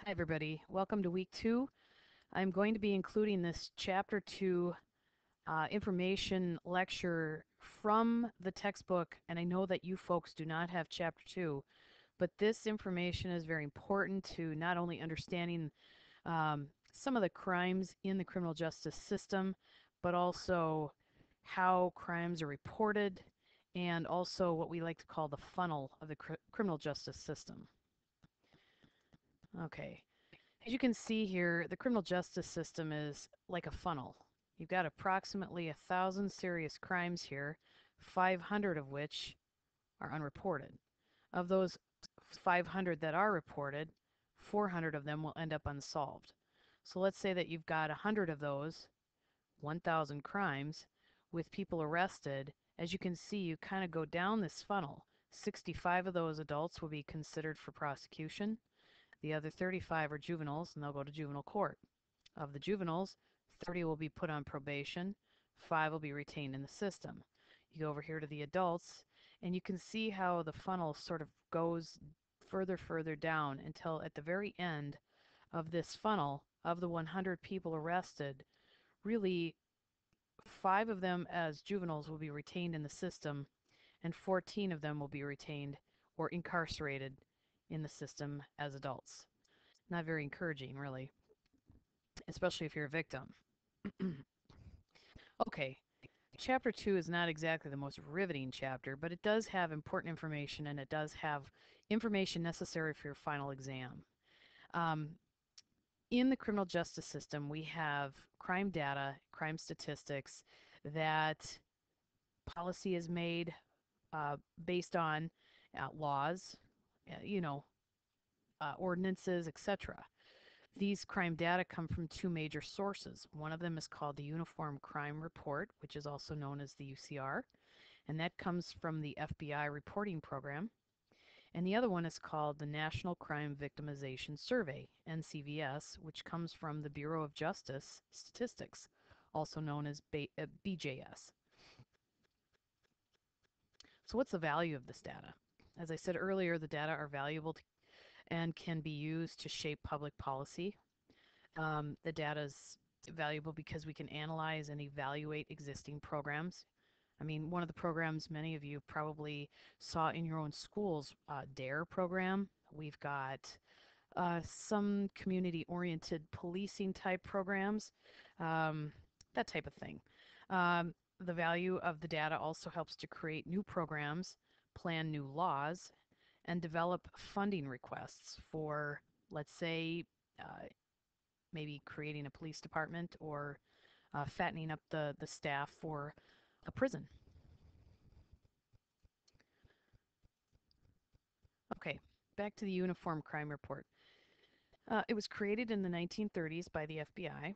Hi, everybody. Welcome to week 2. I'm going to be including this chapter 2 information lecture from the textbook, and I know that you folks do not have chapter 2, but this information is very important to not only understanding some of the crimes in the criminal justice system, but also how crimes are reported, and also what we like to call the funnel of the criminal justice system. Okay. As you can see here, the criminal justice system is like a funnel. You've got approximately 1,000 serious crimes here, 500 of which are unreported. Of those 500 that are reported, 400 of them will end up unsolved. So let's say that you've got 100 of those, 1,000 crimes, with people arrested. As you can see, you kind of go down this funnel. 65 of those adults will be considered for prosecution. The other 35 are juveniles, and they'll go to juvenile court. Of the juveniles, 30 will be put on probation, 5 will be retained in the system. You go over here to the adults, and you can see how the funnel sort of goes further down until at the very end of this funnel, of the 100 people arrested, really 5 of them as juveniles will be retained in the system, and 14 of them will be retained or incarcerated in the system as adults. Not very encouraging, really, especially if you're a victim. Okay, chapter 2 is not exactly the most riveting chapter, but it does have important information and it does have information necessary for your final exam. Um, in the criminal justice system, we have crime data, crime statistics that policy is made based on laws, you know, ordinances, etc. These crime data come from two major sources. One of them is called the Uniform Crime Report, which is also known as the UCR, and that comes from the FBI reporting program. And the other one is called the National Crime Victimization Survey, NCVS, which comes from the Bureau of Justice Statistics, also known as BJS. So what's the value of this data? As I said earlier, the data are valuable and can be used to shape public policy. The data is valuable because we can analyze and evaluate existing programs. I mean, one of the programs many of you probably saw in your own schools, DARE program. We've got some community-oriented policing type programs, um, that type of thing. The value of the data also helps to create new programs, plan new laws, and develop funding requests for, let's say, maybe creating a police department or fattening up the staff for a prison. Okay, back to the Uniform Crime Report. It was created in the 1930s by the FBI,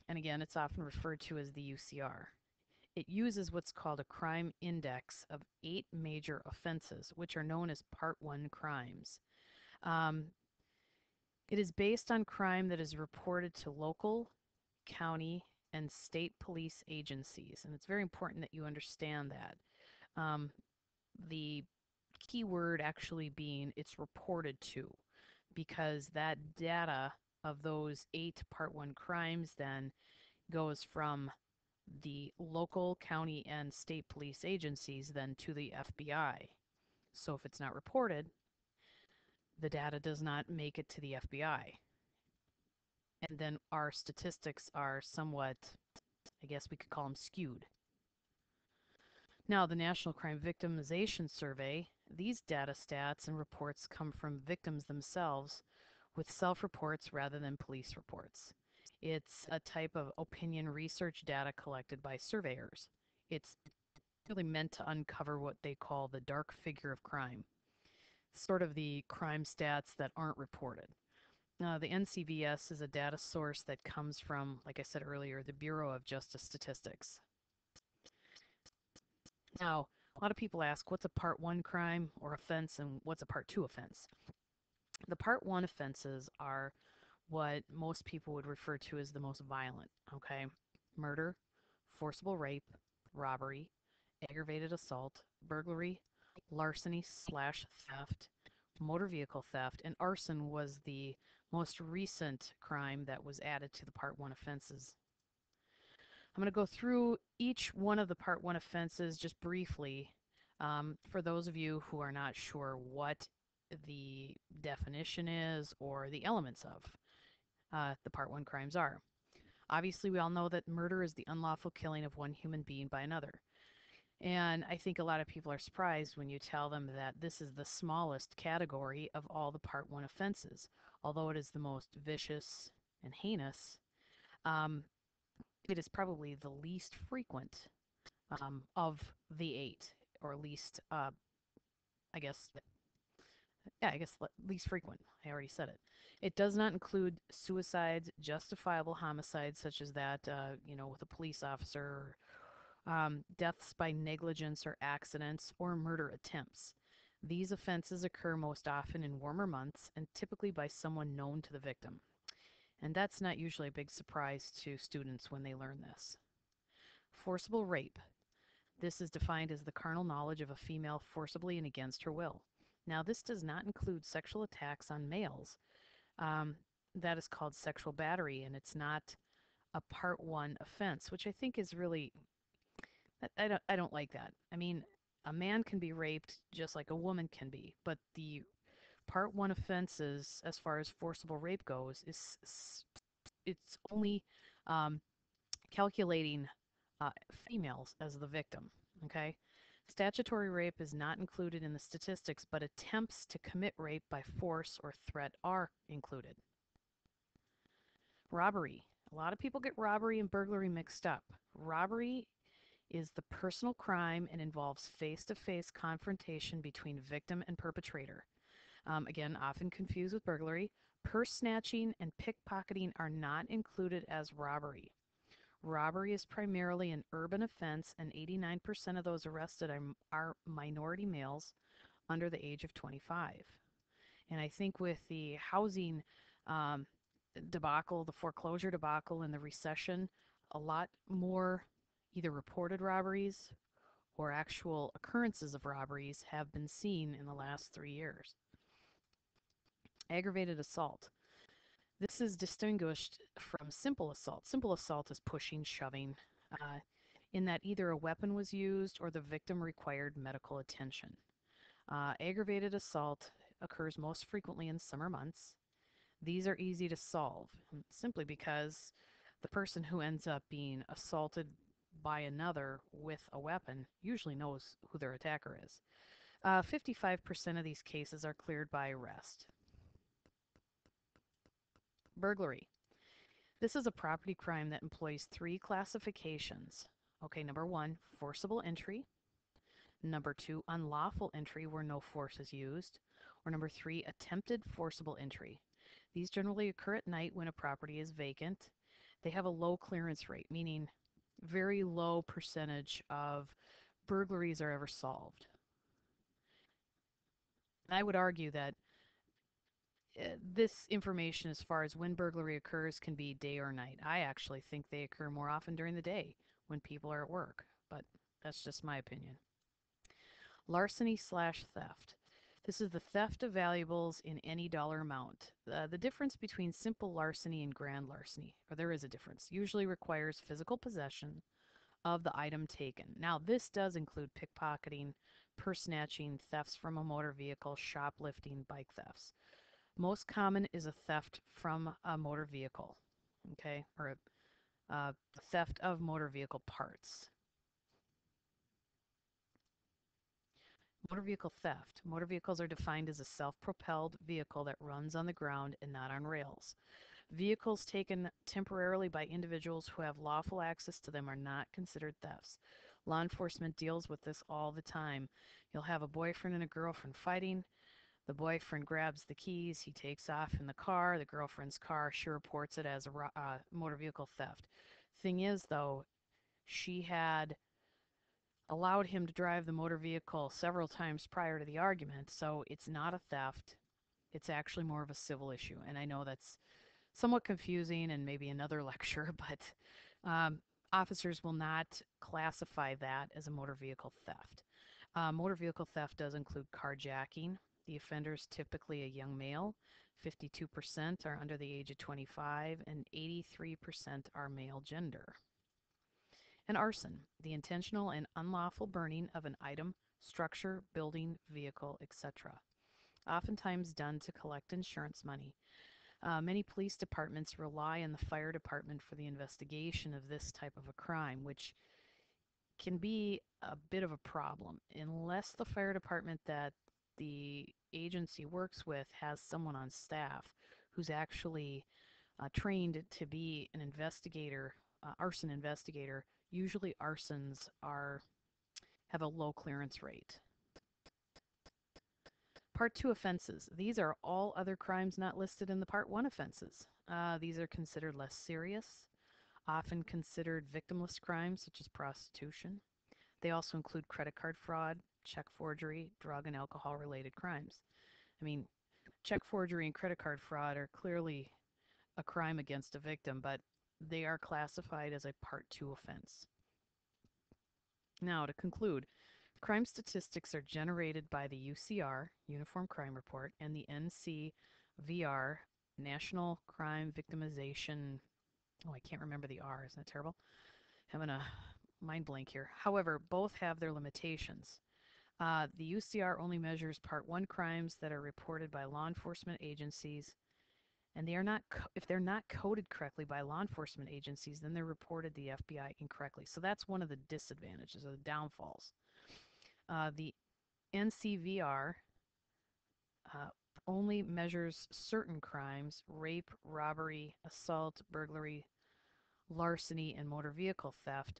and again, it's often referred to as the UCR. It uses what's called a crime index of 8 major offenses, which are known as Part 1 crimes. Um, it is based on crime that is reported to local, county, and state police agencies, and it's very important that you understand that. The key word actually being it's reported to, because that data of those 8 Part 1 crimes then goes from the local, county, and state police agencies then to the FBI. So if it's not reported, the data does not make it to the FBI. And then our statistics are somewhat, I guess we could call them skewed. Now, the National Crime Victimization Survey, these data stats and reports come from victims themselves with self-reports rather than police reports. It's a type of opinion research data collected by surveyors. It's really meant to uncover what they call the dark figure of crime, sort of the crime stats that aren't reported. The NCVS is a data source that comes from, like I said earlier, the Bureau of Justice Statistics. Now, a lot of people ask, what's a Part 1 crime or offense and what's a Part 2 offense? The Part 1 offenses are what most people would refer to as the most violent, okay? Murder, forcible rape, robbery, aggravated assault, burglary, larceny slash theft, motor vehicle theft, and arson was the most recent crime that was added to the Part 1 offenses. I'm going to go through each one of the Part 1 offenses just briefly for those of you who are not sure what the definition is or the elements of the Part 1 crimes are. Obviously, we all know that murder is the unlawful killing of one human being by another. And I think a lot of people are surprised when you tell them that this is the smallest category of all the Part 1 offenses. Although it is the most vicious and heinous, um, it is probably the least frequent of the eight, or least, I guess, yeah, I guess least frequent. I already said it. It does not include suicides, justifiable homicides, such as that, with a police officer, deaths by negligence or accidents, or murder attempts. These offenses occur most often in warmer months and typically by someone known to the victim. And that's not usually a big surprise to students when they learn this. Forcible rape. This is defined as the carnal knowledge of a female forcibly and against her will. Now, this does not include sexual attacks on males. Um, that is called sexual battery, and it's not a Part 1 offense, which I think is really, I don't like that. I mean, a man can be raped just like a woman can be, but the Part 1 offenses, as far as forcible rape goes, it's only um, calculating females as the victim. Okay? Statutory rape is not included in the statistics, but attempts to commit rape by force or threat are included. Robbery. A lot of people get robbery and burglary mixed up. Robbery is the personal crime and involves face to face confrontation between victim and perpetrator. Again, often confused with burglary. Purse snatching and pickpocketing are not included as robbery. Robbery is primarily an urban offense, and 89% of those arrested are minority males under the age of 25. And I think with the housing um, debacle, the foreclosure debacle, and the recession, a lot more either reported robberies or actual occurrences of robberies have been seen in the last 3 years. Aggravated assault. This is distinguished from simple assault. Simple assault is pushing, shoving, uh, in that either a weapon was used or the victim required medical attention. Aggravated assault occurs most frequently in summer months. These are easy to solve simply because the person who ends up being assaulted by another with a weapon usually knows who their attacker is. 55% of these cases are cleared by arrest. Burglary. This is a property crime that employs three classifications. Okay, number one, forcible entry. Number two, unlawful entry where no force is used. Or number three, attempted forcible entry. These generally occur at night when a property is vacant. They have a low clearance rate, meaning very low percentage of burglaries are ever solved. And I would argue that this information, as far as when burglary occurs, can be day or night. I actually think they occur more often during the day when people are at work, but that's just my opinion. Larceny slash theft. This is the theft of valuables in any dollar amount. The difference between simple larceny and grand larceny, or there is a difference, usually requires physical possession of the item taken. Now, this does include pickpocketing, purse snatching, thefts from a motor vehicle, shoplifting, bike thefts. Most common is a theft from a motor vehicle, okay, or theft of motor vehicle parts. Motor vehicle theft. Motor vehicles are defined as a self-propelled vehicle that runs on the ground and not on rails. Vehicles taken temporarily by individuals who have lawful access to them are not considered thefts. Law enforcement deals with this all the time. You'll have a boyfriend and a girlfriend fighting. The boyfriend grabs the keys, he takes off in the car, the girlfriend's car, she reports it as a motor vehicle theft. Thing is, though, she had allowed him to drive the motor vehicle several times prior to the argument, so it's not a theft. It's actually more of a civil issue. And I know that's somewhat confusing and maybe another lecture, but officers will not classify that as a motor vehicle theft. Motor vehicle theft does include carjacking. The offender is typically a young male. 52% are under the age of 25, and 83% are male gender. And arson, the intentional and unlawful burning of an item, structure, building, vehicle, etc., oftentimes done to collect insurance money. Many police departments rely on the fire department for the investigation of this type of a crime, which can be a bit of a problem unless the fire department that the agency works with has someone on staff who's actually trained to be an investigator, arson investigator. Usually arsons have a low clearance rate. Part 2 offenses. These are all other crimes not listed in the Part 1 offenses. These are considered less serious, often considered victimless crimes such as prostitution. They also include credit card fraud, check forgery, drug and alcohol related crimes. I mean, check forgery and credit card fraud are clearly a crime against a victim, but they are classified as a Part 2 offense. Now, to conclude, crime statistics are generated by the UCR, Uniform Crime Report, and the NCVR, National Crime Victimization. Oh, I can't remember the R. Isn't that terrible? Having a mind blank here. However, both have their limitations. The UCR only measures Part 1 crimes that are reported by law enforcement agencies, and they are not if they're not coded correctly by law enforcement agencies, then they're reported to the FBI incorrectly. So that's one of the disadvantages or the downfalls. The NCVR uh, only measures certain crimes: rape, robbery, assault, burglary, larceny, and motor vehicle theft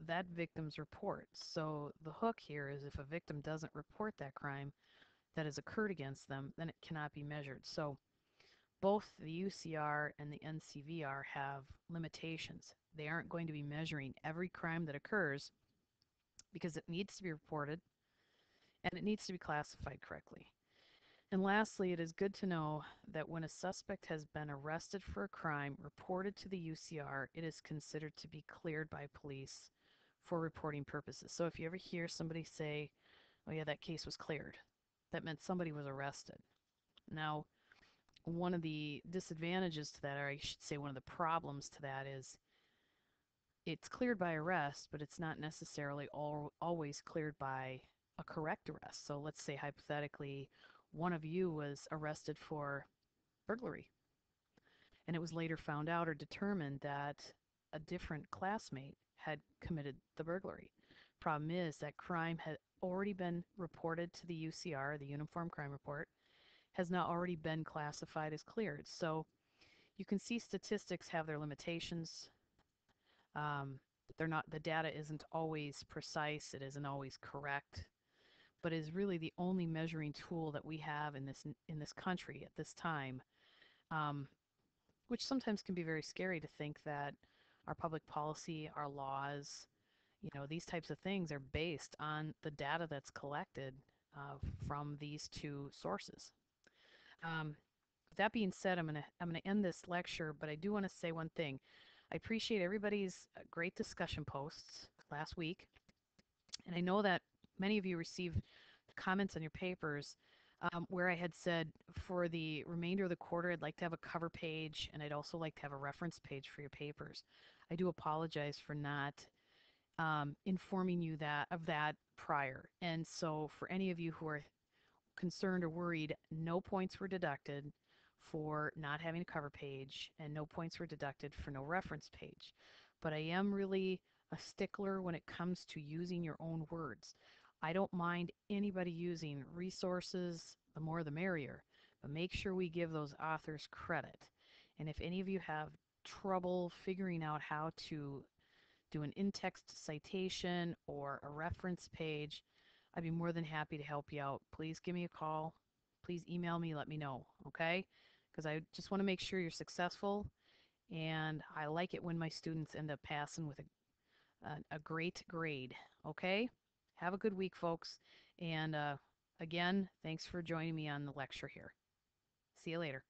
that victims report. So the hook here is if a victim doesn't report that crime that has occurred against them, then it cannot be measured. So both the UCR and the NCVR have limitations. They aren't going to be measuring every crime that occurs because it needs to be reported and it needs to be classified correctly. And lastly, it is good to know that when a suspect has been arrested for a crime reported to the UCR, it is considered to be cleared by police for reporting purposes. So if you ever hear somebody say, oh yeah, that case was cleared, that meant somebody was arrested. Now, one of the disadvantages to that, or I should say one of the problems to that, is it's cleared by arrest, but it's not necessarily always cleared by a correct arrest. So let's say hypothetically one of you was arrested for burglary, and it was later found out or determined that a different classmate had committed the burglary. Problem is that crime had already been reported to the UCR, the Uniform Crime Report, has now already been classified as cleared. So you can see statistics have their limitations. Um, they're not, the data isn't always precise, it isn't always correct, but is really the only measuring tool that we have in this country at this time, um, which sometimes can be very scary to think that our public policy, our laws, these types of things are based on the data that's collected from these two sources. With that being said, I'm gonna end this lecture, but I do want to say one thing. I appreciate everybody's great discussion posts last week, and I know that many of you received comments on your papers where I had said for the remainder of the quarter, I'd like to have a cover page, and I'd also like to have a reference page for your papers. I do apologize for not informing you of that prior. And so for any of you who are concerned or worried, no points were deducted for not having a cover page, and no points were deducted for no reference page. But I am really a stickler when it comes to using your own words. I don't mind anybody using resources, the more the merrier, but make sure we give those authors credit. And if any of you have trouble figuring out how to do an in-text citation or a reference page, I'd be more than happy to help you out. Please give me a call. Please email me, let me know, okay? Because I just want to make sure you're successful, and I like it when my students end up passing with a great grade, okay? Have a good week, folks. And again, thanks for joining me on the lecture here. See you later.